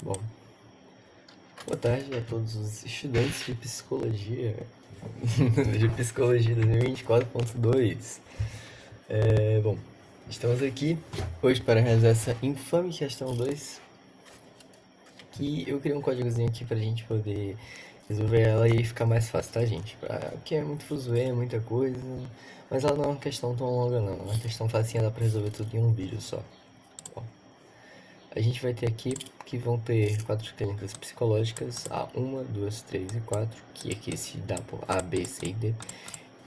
Bom, boa tarde a todos os estudantes de psicologia, de psicologia 2024.2. Bom, estamos aqui hoje para realizar essa infame questão 2, que eu criei um códigozinho aqui pra gente poder resolver ela e ficar mais fácil, tá, gente? Porque é muito fuzuê, muita coisa, mas ela não é uma questão tão longa não, é uma questão facinha, dá pra resolver tudo em um vídeo só. Bom, a gente vai ter aqui que vão ter 4 clínicas psicológicas, a 1, 2, 3 e 4, que aqui se dá por A, B, C e D,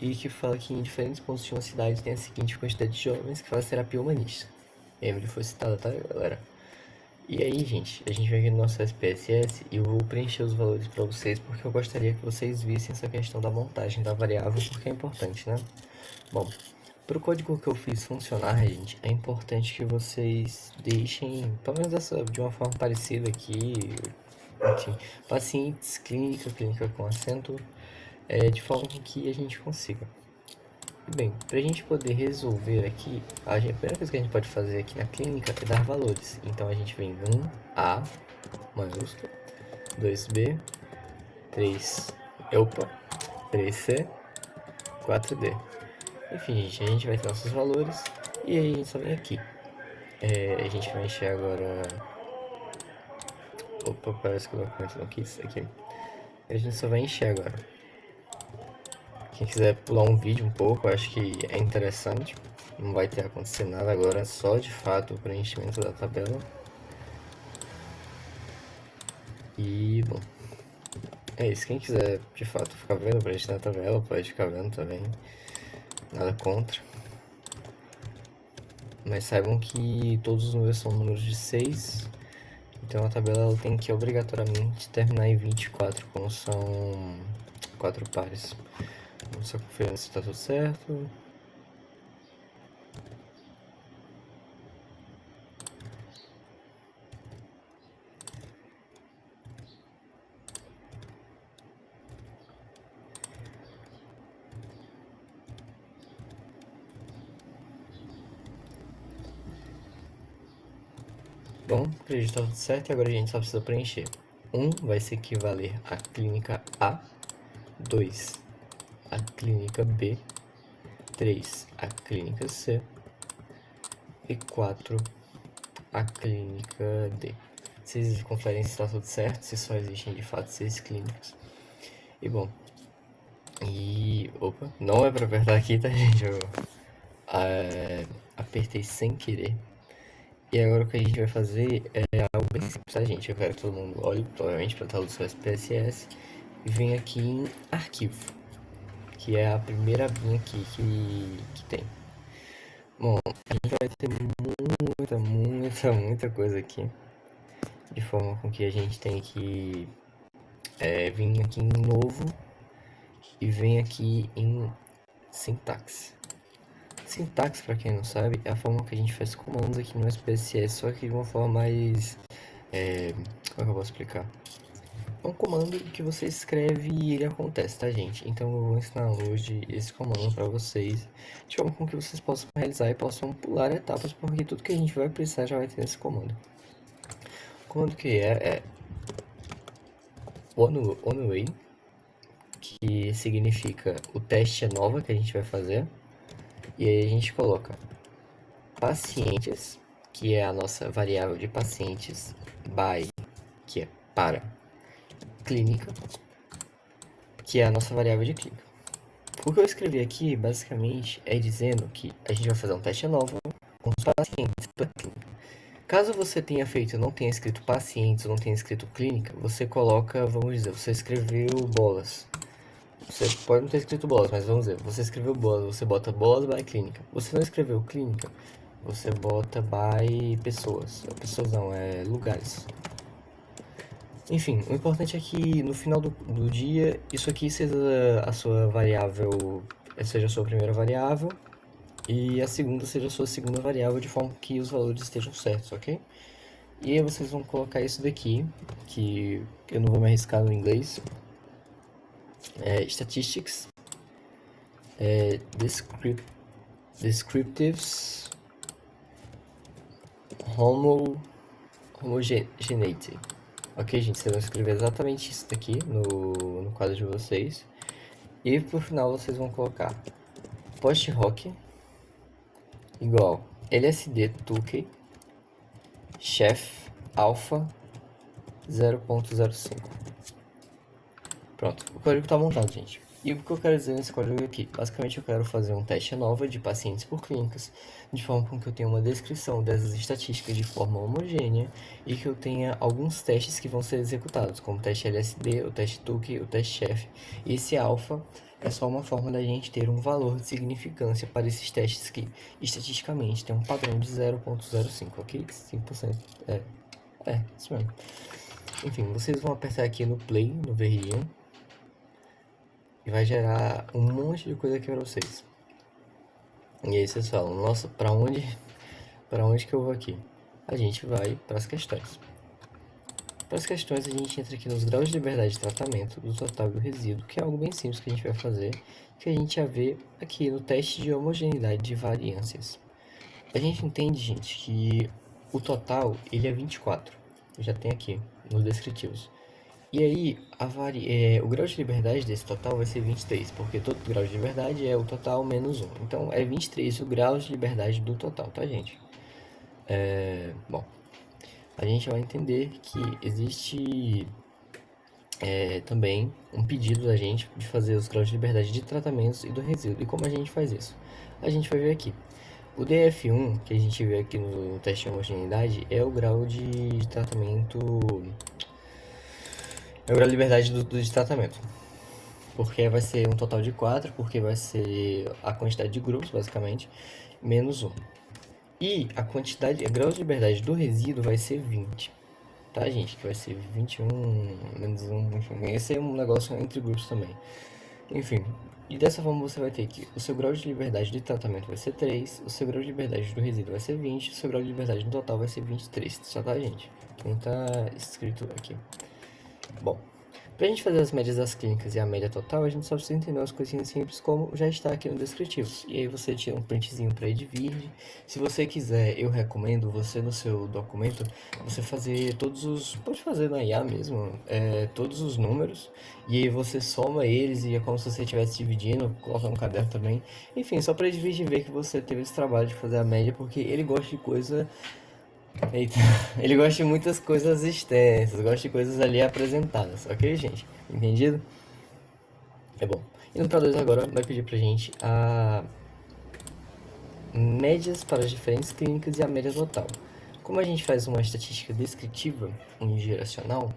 e que fala que em diferentes pontos de uma cidade tem a seguinte quantidade de jovens que fazem terapia humanista. Emily foi citada, tá, galera? E aí, gente, a gente vem aqui no nosso SPSS e eu vou preencher os valores para vocês, porque eu gostaria que vocês vissem essa questão da montagem da variável, porque é importante, né? Bom, para o código que eu fiz funcionar, gente, é importante que vocês deixem, pelo menos de uma forma parecida aqui, enfim, pacientes, clínica com acento, de forma que a gente consiga. Bem, para a gente poder resolver aqui, a primeira coisa que a gente pode fazer aqui na clínica é dar valores. Então a gente vem 1A maiúsculo, 2B, 3, opa, 3C, 4D. Enfim, gente, a gente vai ter nossos valores e aí a gente só vem aqui. A gente vai encher agora. Opa, parece que o documento não quis aqui. A gente só vai encher agora. Quem quiser pular um vídeo um pouco, eu acho que é interessante. Não vai ter acontecido nada agora, só de fato o preenchimento da tabela. E, bom, é isso. Quem quiser de fato ficar vendo o preenchimento da tabela, pode ficar vendo também. Nada contra. Mas saibam que todos os números são números de 6. Então a tabela ela tem que obrigatoriamente terminar em 24, como são 4 pares. Vamos só conferir se está tudo certo. Bom, acredito que está tudo certo e agora a gente só precisa preencher. 1 vai se equivaler à clínica A, 2 à clínica B, 3 à clínica C e 4 à clínica D. Vocês conferem se está tudo certo, se só existem de fato 6 clínicas. E bom, opa, não é para apertar aqui, tá, gente? Eu apertei sem querer. E agora o que a gente vai fazer é algo bem simples, tá, gente? Eu quero que todo mundo olhe, provavelmente, para a tela do seu SPSS e venha aqui em Arquivo, que é a primeira abinha aqui que tem. Bom, a gente vai ter muita coisa aqui, de forma com que a gente tem que vir aqui em Novo e vem aqui em Sintaxe. Sintaxe, para quem não sabe, é a forma que a gente faz comandos aqui no SPSS, só que de uma forma mais... como é que eu posso explicar? É um comando que você escreve e ele acontece, tá, gente? Então eu vou ensinar hoje esse comando para vocês, de forma com que vocês possam realizar e possam pular etapas, porque tudo que a gente vai precisar já vai ter nesse comando. O comando que é oneway, que significa o teste é nova que a gente vai fazer. E aí a gente coloca pacientes, que é a nossa variável de pacientes, by, que é para, clínica, que é a nossa variável de clínica. O que eu escrevi aqui, basicamente, é dizendo que a gente vai fazer um teste novo com os pacientes da clínica. Caso você tenha feito e não tenha escrito pacientes ou não tenha escrito clínica, você coloca, vamos dizer, você escreveu bolas. Você pode não ter escrito bolas, mas vamos dizer, você escreveu bolas, você bota bolas by clínica. Você não escreveu clínica, você bota by pessoas. Pessoas não, é lugares. Enfim, o importante é que no final do dia, isso aqui seja a sua variável, seja a sua primeira variável, e a segunda seja a sua segunda variável, de forma que os valores estejam certos, ok? E aí vocês vão colocar isso daqui, que eu não vou me arriscar no inglês, statistics, descriptives, homogeneity. Ok, gente? Vocês vão escrever exatamente isso daqui no quadro de vocês. E por final vocês vão colocar post-hoc igual LSD Tukey chef alpha 0.05. Pronto, o código está montado, gente. E o que eu quero dizer nesse código aqui? Basicamente eu quero fazer um teste nova de pacientes por clínicas, de forma com que eu tenha uma descrição dessas estatísticas de forma homogênea e que eu tenha alguns testes que vão ser executados, como o teste LSD, o teste Tukey, o teste chef. E esse alfa é só uma forma da gente ter um valor de significância para esses testes que, estatisticamente, tem um padrão de 0.05, ok? 5%. Isso mesmo. Enfim, vocês vão apertar aqui no play, no Verriam, e vai gerar um monte de coisa aqui para vocês. E aí vocês falam, nossa, para onde que eu vou aqui? A gente vai para as questões. Para as questões a gente entra aqui nos graus de liberdade de tratamento do total e do resíduo, que é algo bem simples que a gente vai fazer, que a gente já vê aqui no teste de homogeneidade de variâncias. A gente entende, gente, que o total ele é 24, já tem aqui nos descritivos. E aí, o grau de liberdade desse total vai ser 23, porque todo grau de liberdade é o total menos 1. Então, é 23 o grau de liberdade do total, tá, gente? Bom, a gente vai entender que existe também um pedido da gente de fazer os graus de liberdade de tratamentos e do resíduo. E como a gente faz isso? A gente vai ver aqui. O DF1, que a gente vê aqui no teste de homogeneidade, é o grau de tratamento... É o grau de liberdade de tratamento. Porque vai ser um total de 4, porque vai ser a quantidade de grupos, basicamente, menos 1. E a quantidade, a grau de liberdade do resíduo vai ser 20. Tá, gente? Que vai ser 21, menos 1, enfim. Esse é um negócio entre grupos também. Enfim, e dessa forma você vai ter que o seu grau de liberdade de tratamento vai ser 3, o seu grau de liberdade do resíduo vai ser 20, o seu grau de liberdade no total vai ser 23. Só tá, gente? Então tá escrito aqui. Bom, pra gente fazer as médias das clínicas e a média total, a gente só precisa entender umas coisinhas simples como já está aqui no descritivo. E aí você tira um printzinho para Edvird. Se você quiser, eu recomendo você no seu documento, você fazer todos os... Pode fazer na IA mesmo, todos os números. E aí você soma eles e é como se você estivesse dividindo, coloca no caderno também. Enfim, só para Edvird ver que você teve esse trabalho de fazer a média, porque ele gosta de coisa... Eita, ele gosta de muitas coisas extensas, gosta de coisas ali apresentadas, ok, gente? Entendido? É bom. Indo para 2 agora, vai pedir pra gente a médias para as diferentes clínicas e a média total. Como a gente faz uma estatística descritiva geracional,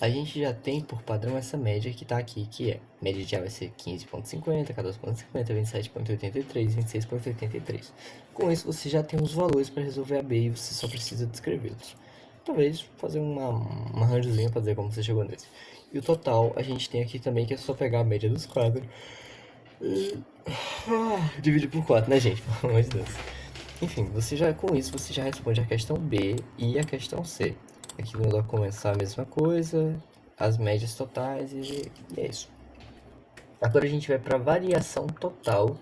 a gente já tem por padrão essa média que está aqui, que é média de A vai ser 15,50, 14,50, 27,83, 26,83. Com isso, você já tem os valores para resolver a B e você só precisa descrevê-los. Talvez fazer uma arranjozinha para dizer como você chegou nesse. E o total, a gente tem aqui também, que é só pegar a média dos quadros e dividir por 4, né, gente? Pelo amor de Deus. Enfim, com isso você já responde a questão B e a questão C. Aqui no documento está a mesma coisa, as médias totais e é isso. Agora a gente vai para a variação total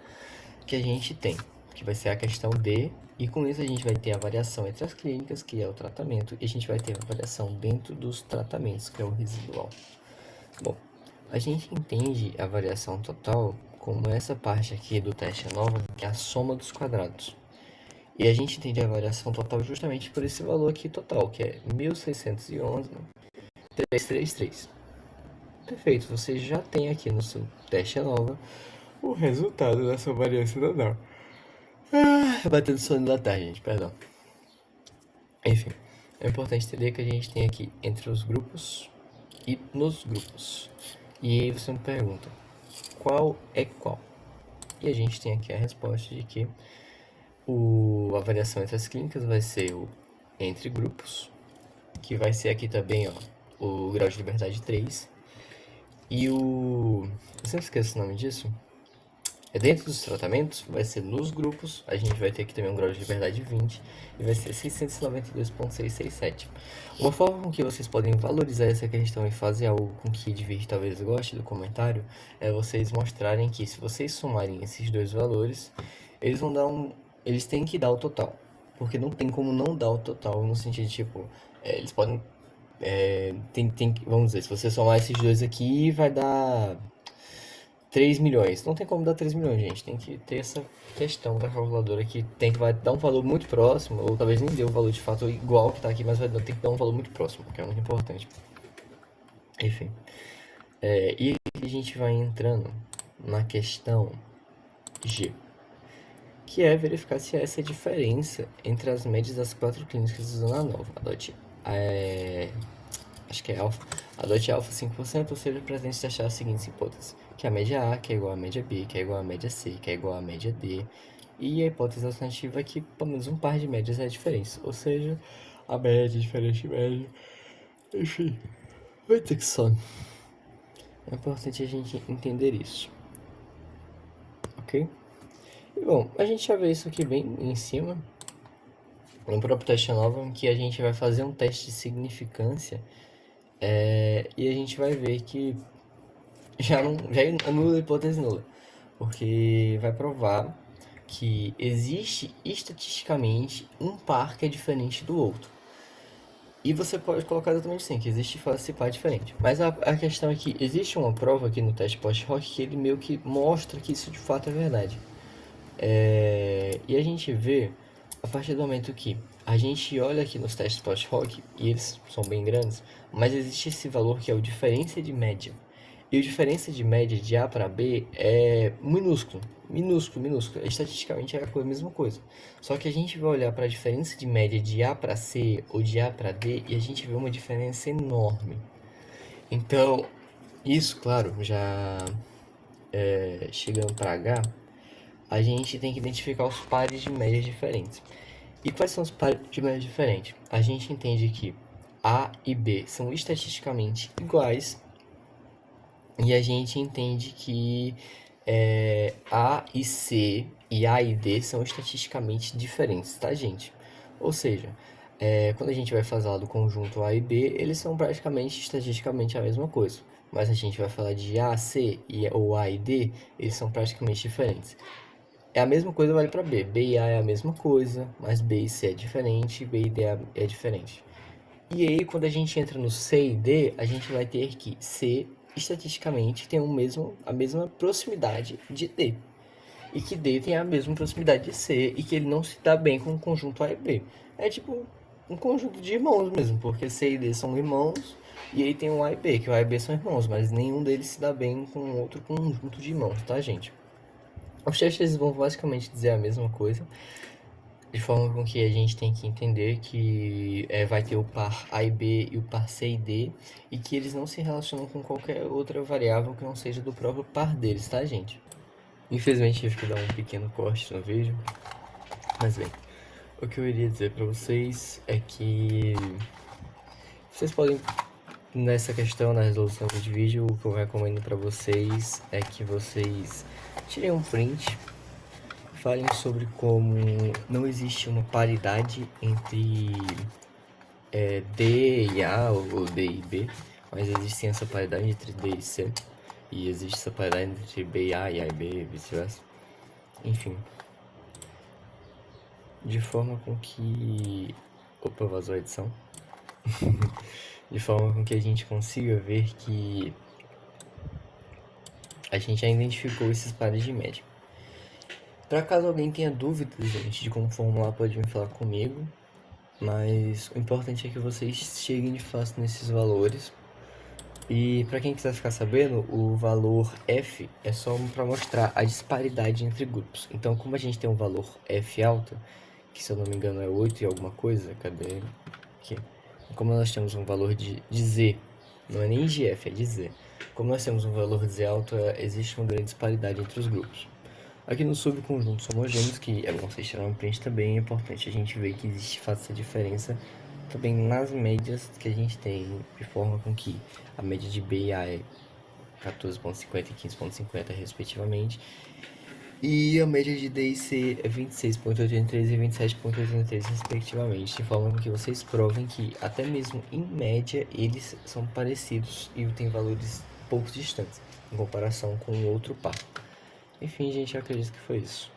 que a gente tem, que vai ser a questão D, e com isso a gente vai ter a variação entre as clínicas, que é o tratamento, e a gente vai ter a variação dentro dos tratamentos, que é o residual. Bom, a gente entende a variação total como essa parte aqui do teste nova, que é a soma dos quadrados. E a gente entende a variação total justamente por esse valor aqui total, que é 1611,333. Perfeito, você já tem aqui no seu teste nova o resultado da sua variância total. Batendo sono da tarde, gente, perdão. Enfim, é importante entender que a gente tem aqui entre os grupos e nos grupos. E aí você me pergunta, qual é qual? E a gente tem aqui a resposta de que a variação entre as clínicas vai ser o entre grupos, que vai ser aqui também, ó, o grau de liberdade 3. E eu sempre esqueço o nome disso. É dentro dos tratamentos, vai ser nos grupos, a gente vai ter aqui também um grau de liberdade 20 e vai ser 692,667. Uma forma com que vocês podem valorizar essa questão e fazer algo com que Edvird talvez goste do comentário é vocês mostrarem que se vocês somarem esses dois valores, eles vão dar eles têm que dar o total, porque não tem como não dar o total no sentido de tipo, eles podem vamos dizer, se você somar esses dois aqui, vai dar 3 milhões. Não tem como dar 3 milhões, gente. Tem que ter essa questão da calculadora que vai dar um valor muito próximo, ou talvez nem dê o valor de fato igual que tá aqui, mas tem que dar um valor muito próximo, que é muito importante. Enfim. E aqui a gente vai entrando na questão G, que é verificar se há essa diferença entre as médias das 4 clínicas da Zona Nova. Acho que é alfa. Adote alfa 5%, ou seja, pretende se achar as seguintes hipóteses: que a média A, que é igual à média B, que é igual à média C, que é igual à média D, e a hipótese alternativa é que pelo menos um par de médias é a diferença, ou seja, a média, diferente média, enfim, vai ter que sono. É importante a gente entender isso, ok? E bom, a gente já vê isso aqui bem em cima, no próprio teste nova, que a gente vai fazer um teste de significância, e a gente vai ver que já anula a hipótese nula, porque vai provar que existe estatisticamente um par que é diferente do outro. E você pode colocar exatamente assim, que existe par diferente. Mas a questão é que existe uma prova aqui no teste post-hoc que ele meio que mostra que isso de fato é verdade. E a gente vê, a partir do momento que a gente olha aqui nos testes post-hoc, e eles são bem grandes, mas existe esse valor que é o diferença de média. E o diferença de média de A para B é minúsculo, minúsculo. Estatisticamente é a mesma coisa. Só que a gente vai olhar para a diferença de média de A para C ou de A para D e a gente vê uma diferença enorme. Então, isso, claro, já chegando para H, a gente tem que identificar os pares de médias diferentes. E quais são os pares de médias diferentes? A gente entende que A e B são estatisticamente iguais, e a gente entende que A e C e A e D são estatisticamente diferentes, tá, gente? Ou seja, quando a gente vai falar do conjunto A e B, eles são praticamente estatisticamente a mesma coisa. Mas a gente vai falar de A, C ou A e D, eles são praticamente diferentes. É a mesma coisa vale para B. B e A é a mesma coisa, mas B e C é diferente, B e D é diferente. E aí, quando a gente entra no C e D, a gente vai ter que C, estatisticamente, tem a mesma proximidade de D. E que D tem a mesma proximidade de C, e que ele não se dá bem com o conjunto A e B. É tipo um conjunto de irmãos mesmo, porque C e D são irmãos, e aí tem o A e B, que o A e B são irmãos, mas nenhum deles se dá bem com outro conjunto de irmãos, tá, gente? Os testes vão basicamente dizer a mesma coisa, de forma com que a gente tem que entender que vai ter o par A e B e o par C e D, e que eles não se relacionam com qualquer outra variável que não seja do próprio par deles, tá, gente? Infelizmente tive que dar um pequeno corte no vídeo, mas bem, o que eu iria dizer para vocês é que vocês podem, nessa questão, na resolução de vídeo, o que eu recomendo para vocês é que vocês tirem um print, falem sobre como não existe uma paridade entre D e A ou D e B, mas existe sim essa paridade entre D e C, e existe essa paridade entre B e A e B e vice-versa. Enfim, de forma com que... Opa, vazou a edição. De forma com que a gente consiga ver que a gente já identificou esses pares de média. Para caso alguém tenha dúvidas, gente, de como formular, pode vir falar comigo. Mas o importante é que vocês cheguem de fato nesses valores. E para quem quiser ficar sabendo, o valor F é só para mostrar a disparidade entre grupos. Então, como a gente tem um valor F alto, que se eu não me engano é 8 e alguma coisa, cadê? Aqui. Como nós temos um valor de Z, não é nem de F, é de Z. Como nós temos um valor de Z alto, existe uma grande disparidade entre os grupos. Aqui no subconjuntos homogêneos, que é bom vocês tirar um print também, é importante a gente ver que existe fato essa diferença também nas médias que a gente tem, de forma com que a média de B e A é 14,50 e 15,50 respectivamente, e a média de D e C é 26,83 e 27,83 respectivamente, de forma com que vocês provem que até mesmo em média eles são parecidos e têm valores pouco distantes em comparação com o outro par. Enfim, gente, eu acredito que foi isso.